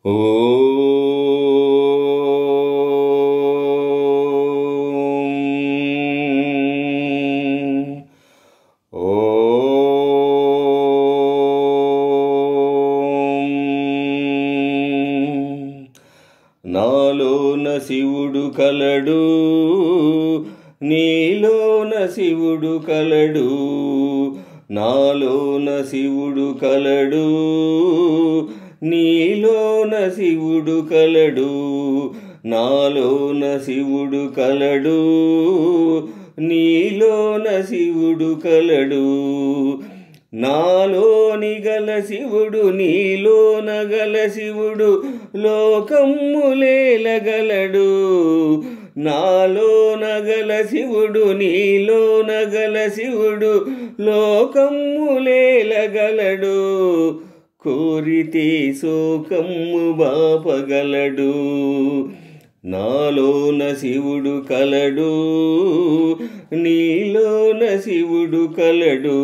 నాలోన శివుడు కలడు, నీలోన శివుడు కలడు. నాలోన శివుడు కలడు, నీలోన శివుడు కలడు. నాలోన శివుడు కలడు, నీలోన శివుడు కలడు. నాలోని గల శివుడు నీలోన గల శివుడు లోకమ్ములేలగలడు. నాలోన గల శివుడు నీలోన గల శివుడు లోకమ్ములేలగలడు. కోరితే శోకమ్ము బాపగలడు. నాలోన శివుడు కలడు, నీలోన శివుడు కలడు.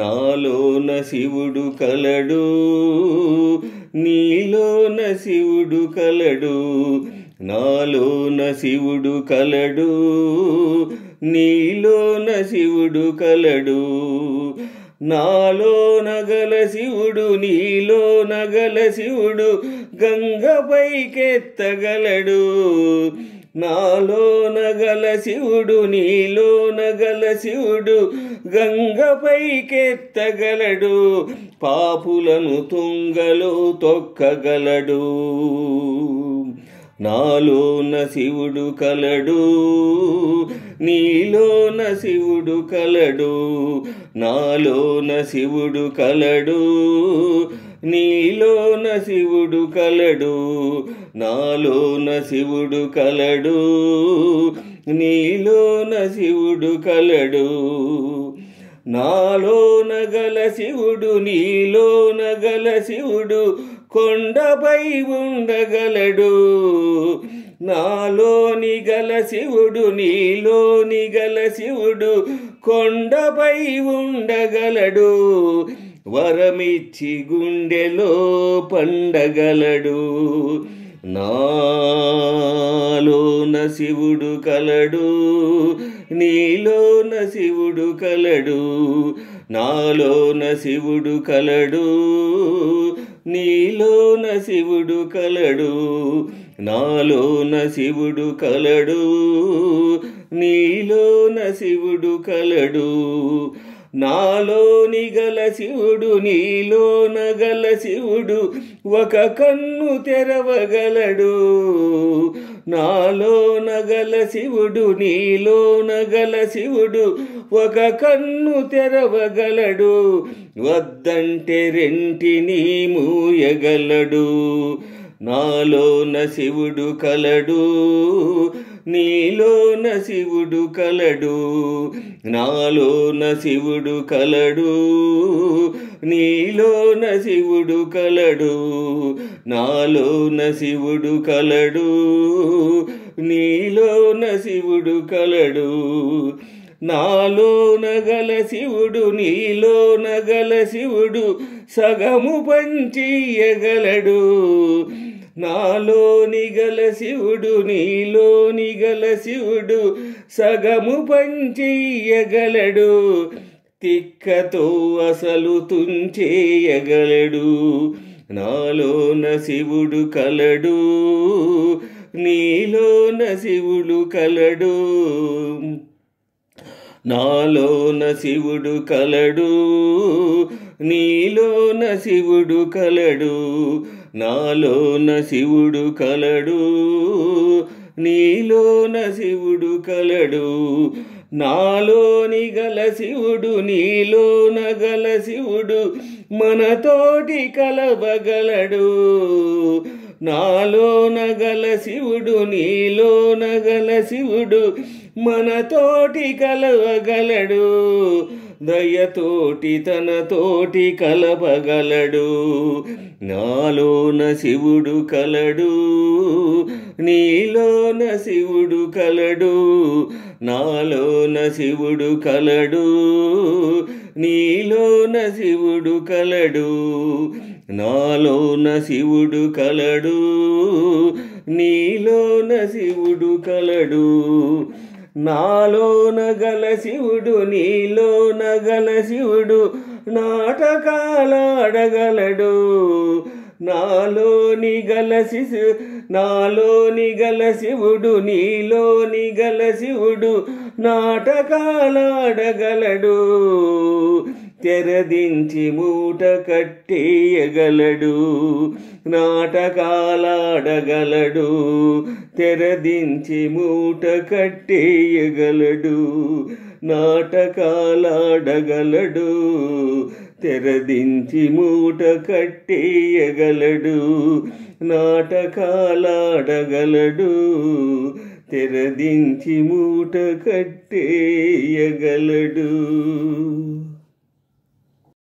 నాలోన శివుడు కలడు, నీలోన శివుడు కలడు. నాలోన శివుడు కలడు, నీలోన శివుడు కలడు. నాలోన గల శివుడు నీలోన గల శివుడు గంగపైకెత్తగలడు. నాలోన గల శివుడు నీలోన గల శివుడు గంగపైకెత్తగలడు. పాపులను తుంగలో తొక్కగలడు. నాలోన శివుడు కలడు, నీలోన శివుడు కలడు. నాలోన శివుడు కలడు, నీలోన శివుడు కలడు. నాలోన శివుడు కలడు, నీలోన శివుడు కలడు. నాలోన గల శివుడు నీలోన గల శివుడు కొండపై ఉండగలడు. నాలోని గల శివుడు నీలోని గల శివుడు కొండపై ఉండగలడు. వరమిచ్చి గుండెలో పండగలడు. నాలోన శివుడు కలడు, నీలోన శివుడు కలడు. నాలోన శివుడు కలడు, నీలోన శివుడు కలడు. నాలోన శివుడు కలడు, నీలోన శివుడు కలడు. నాలోని గల శివుడు నీలోన గల శివుడు ఒక కన్ను తెరవగలడు. నాలోన గల శివుడు నీలోన గల శివుడు ఒక కన్ను తెరవగలడు. వద్దంటే రెంటిని మూయగలడు. నాలోన శివుడు కలడు, నీలోన శివుడు కలడు. నాలోన శివుడు కలడు, నీలోన శివుడు కలడు. నాలోన శివుడు కలడు, నీలోన శివుడు కలడు. నాలోన గల శివుడు నీలోన గల శివుడు సగము పంచియగలడు. నాలోని గల శివుడు నీలోని గల శివుడు సగము పంచియగలడు. తిక్కతో అసలు తుంచేయగలడు. నాలోన శివుడు కలడు, నీలోన శివుడు కలడు. నాలోన శివుడు కలడు, నీలోన శివుడు కలడు. నాలోన శివుడు కలడు, నీలోన శివుడు కలడు. నాలోని గల శివుడు నీలోన గల శివుడు మనతోటి కలవగలడు. నాలోన గల శివుడు నీలోన గల శివుడు మనతోటి కలవగలడు. దయతోటి తనతోటి కలపగలడు. నాలోన శివుడు కలడు, నీలోన శివుడు కలడు. నాలోన శివుడు కలడు, నీలోన శివుడు కలడు, నాలోన శివుడు కలడు, నీలోన శివుడు కలడు. నాలోన గల శివుడు నీలోన గల శివుడు నాటకాలాడగలడు. నాలోని గల శివుడు నీలోని గల శివుడు నాటకాలాడగలడు. తెరదించి మూట కట్టేయగలడు, నాటకాలాడగలడు. తెరదించి మూట కట్టేయగలడు, నాటకాలాడగలడు. తెరదించి మూట కట్టేయగలడు, నాటకాలాడగలడు. తెరదించి మూట కట్టేయగలడు.